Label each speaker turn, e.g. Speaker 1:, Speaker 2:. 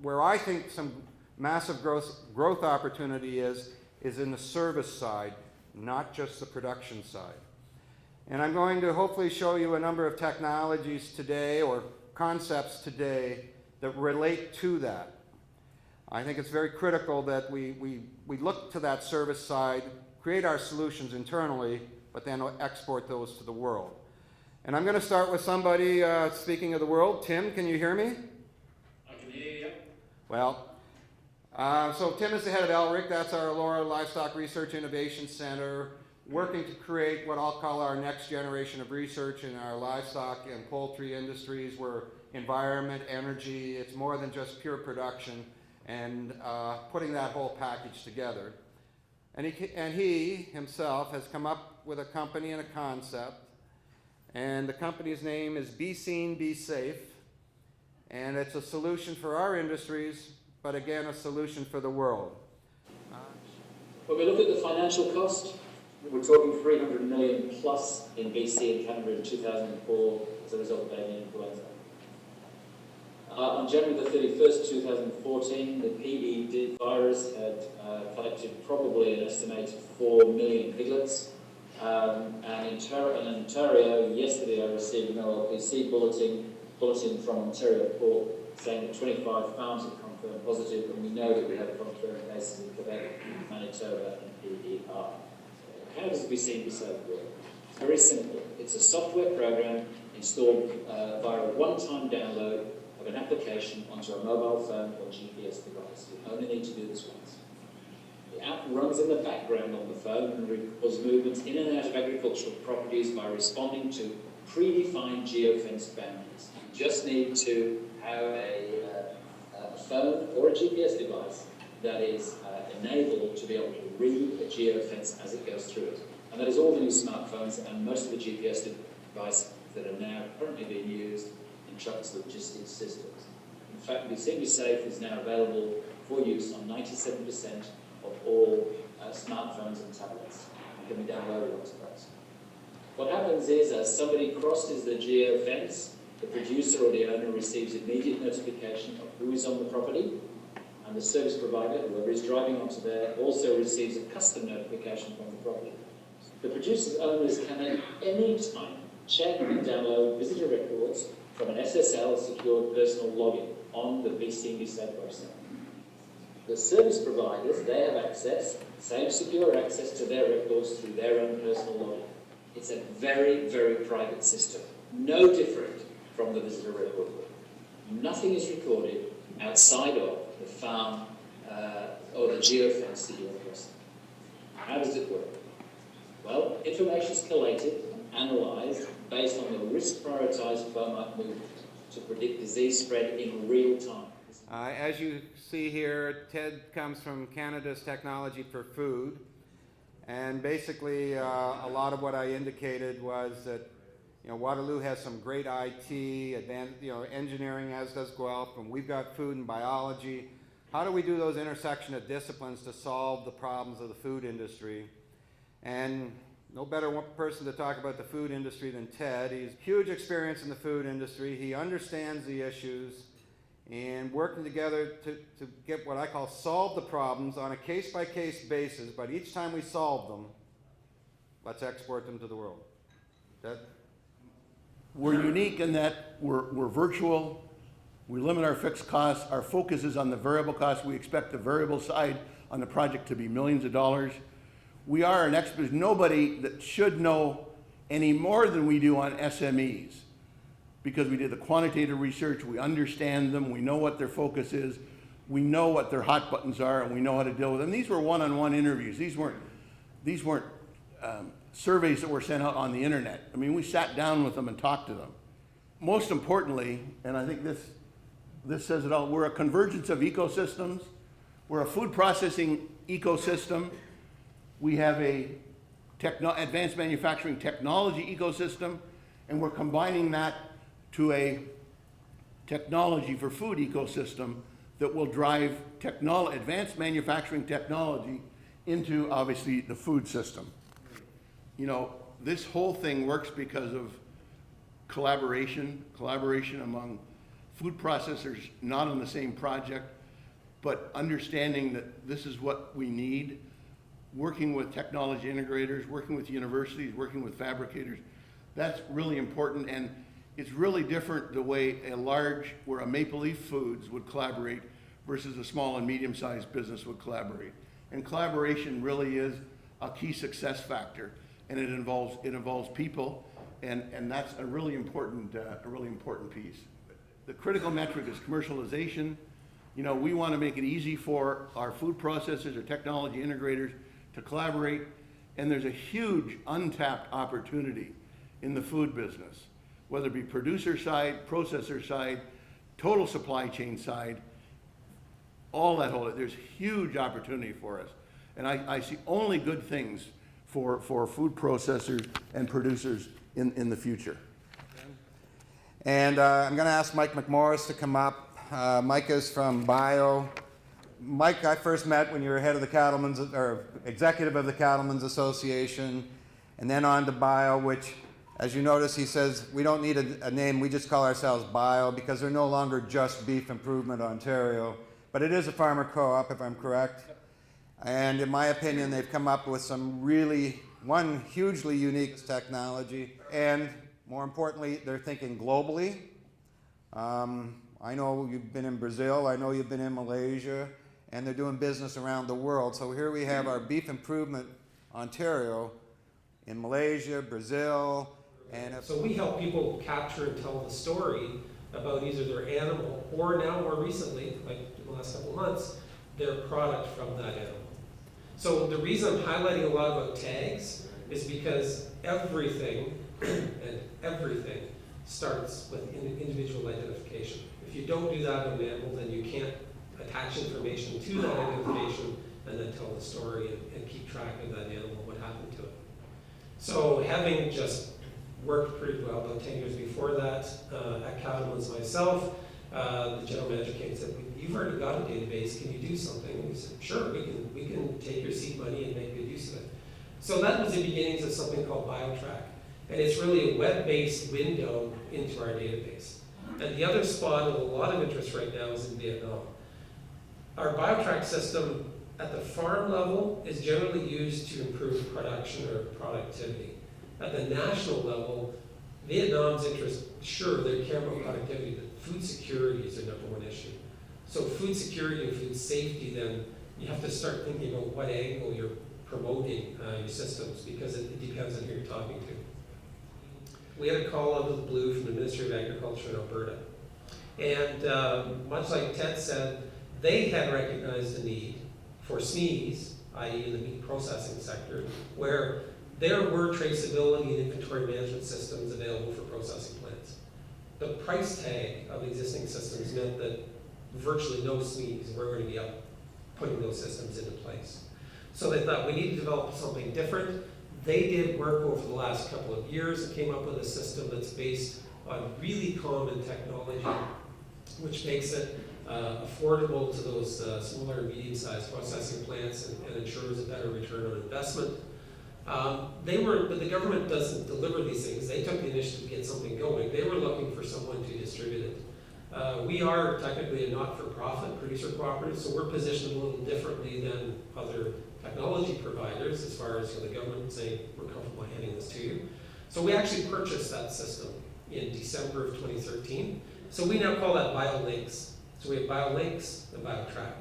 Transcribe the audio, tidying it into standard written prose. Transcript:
Speaker 1: where I think some massive growth opportunity is in the service side, not just the production side. And I'm going to hopefully show you a number of technologies today, or concepts today, that relate to that. I think it's very critical that we look to that service side, create our solutions internally, but then export those to the world. And I'm going to start with somebody, speaking of the world. Tim, can you hear me?
Speaker 2: I can hear you.
Speaker 1: Well, so Tim is the head of LRIC. That's our Laura Livestock Research Innovation Center, working to create what I'll call our next generation of research in our livestock and poultry industries, where environment, energy, it's more than just pure production, and putting that whole package together. And he himself has come up with a company and a concept, and the company's name is Be Seen, Be Safe, and it's a solution for our industries, but again, a solution for the world.
Speaker 2: When we look at the financial cost, we're talking 300 million plus in BC and Canada in 2004 as a result of avian influenza. On January the 31st, 2014, the PED virus had collected probably an estimated 4 million piglets. And in Ontario, yesterday I received an OLPC bulletin from Ontario Port saying that 25 farms have confirmed positive, and we know that we have confirmed cases in Quebec, Manitoba, and PER. How does Be Seen, Be Safe work? It's very simple. It's a software program installed via a one-time download of an application onto a mobile phone or GPS device. You only need to do this once. The app runs in the background on the phone and records movements in and out of agricultural properties by responding to predefined geofence boundaries. You just need to have a phone or a GPS device that is enabled to be able to read a geofence as it goes through it. And that is all the new smartphones and most of the GPS devices that are now currently being used in trucks logistics systems. In fact, Be Seen, Be Safe is now available for use on 97% of all smartphones and tablets. It can be downloaded onto those. What happens is, as somebody crosses the geofence, the producer or the owner receives immediate notification of who is on the property, and the service provider, whoever is driving onto there, also receives a custom notification from the property. The producer's owners can at any time check and download visitor records from an SSL secured personal login on the Be Seen, Be Safe website. The service providers, they have access, same secure access to their records through their own personal login. It's a very, very private system, no different from the visitor record book. Nothing is recorded outside of the farm or the geofence that you're crossing. How does it work? Well, information is collated and analysed based on the risk-prioritised farm movement to predict disease spread in real time.
Speaker 1: As you see here, Ted comes from Canada's Technology for Food, and basically a lot of what I indicated was that Waterloo has some great IT, advanced, engineering, as does Guelph, and we've got food and biology. How do we do those intersection of disciplines to solve the problems of the food industry? And no better person to talk about the food industry than Ted. He's huge experience in the food industry. He understands the issues, and working together to get what I call solve the problems on a case-by-case basis, but each time we solve them, let's export them to the world. Ted?
Speaker 3: We're unique in that we're virtual, we limit our fixed costs, our focus is on the variable costs. We expect the variable side on the project to be millions of dollars. We are an expert. There's nobody that should know any more than we do on SMEs, because we did the quantitative research, we understand them, we know what their focus is, we know what their hot buttons are, and we know how to deal with them. These were one-on-one interviews. These weren't surveys that were sent out on the internet. I mean, we sat down with them and talked to them. Most importantly, and I think this says it all, we're a convergence of ecosystems. We're a food processing ecosystem. We have a advanced manufacturing technology ecosystem, and we're combining that to a technology for food ecosystem that will drive advanced manufacturing technology into, obviously, the food system. This whole thing works because of collaboration among food processors not on the same project, but understanding that this is what we need, working with technology integrators, working with universities, working with fabricators, that's really important. And it's really different the way where a Maple Leaf Foods would collaborate versus a small and medium-sized business would collaborate. And collaboration really is a key success factor, and it involves people, and that's a really important piece. The critical metric is commercialization. You know, we want to make it easy for our food processors or technology integrators to collaborate, and there's a huge untapped opportunity in the food business, whether it be producer side, processor side, total supply chain side, there's huge opportunity for us. And I see only good things for food processors and producers in the future.
Speaker 1: And I'm going to ask Mike McMorris to come up. Mike is from Bio. Mike, I first met when you were head of the Cattlemen's, or executive of the Cattlemen's Association, and then on to Bio, which, as you notice, he says we don't need a name, we just call ourselves Bio because they're no longer just Beef Improvement Ontario, but it is a farmer co-op, if I'm correct. And in my opinion, they've come up with some one hugely unique technology, and more importantly, they're thinking globally. I know you've been in Brazil, I know you've been in Malaysia, and they're doing business around the world. So here we have our Beef Improvement Ontario in Malaysia, Brazil, and
Speaker 4: so we help people capture and tell the story about either their animal or now more recently, like in the last couple of months, their product from that animal. So the reason I'm highlighting a lot about tags is because everything starts with individual identification. If you don't do that on an animal, then you can't attach information to that identification and then tell the story and keep track of that animal, what happened to it. So having just worked pretty well about 10 years before that at Cattlemen's myself, the general manager came and said, "You've already got a database, can you do something?" And we said, "Sure, we can take your seed money and make good use of it." So that was the beginnings of something called BioTrack. And it's really a web-based window into our database. And the other spot of a lot of interest right now is in Vietnam. Our BioTrack system at the farm level is generally used to improve production or productivity. At the national level, Vietnam's interest, sure, they care about productivity, but food security is their #1 issue. So food security and food safety, then you have to start thinking about what angle you're promoting your systems, because it depends on who you're talking to. We had a call out of the blue from the Ministry of Agriculture in Alberta. And much like Ted said, they had recognized the need for SMEs, i.e. in the meat processing sector, where there were traceability and inventory management systems available for processing plants. The price tag of existing systems meant that virtually no SMEs were going to be up putting those systems into place. So they thought we need to develop something different. They did work over the last couple of years and came up with a system that's based on really common technology, which makes it affordable to those smaller and medium-sized processing plants and ensures a better return on investment. But the government doesn't deliver these things. They took the initiative to get something going. They were looking for someone to distribute it. We are technically a not-for-profit producer cooperative, so we're positioned a little differently than other technology providers as far as the government saying we're comfortable handing this to you. So we actually purchased that system in December of 2013. So we now call that BioLinks. So we have BioLinks and BioTrack.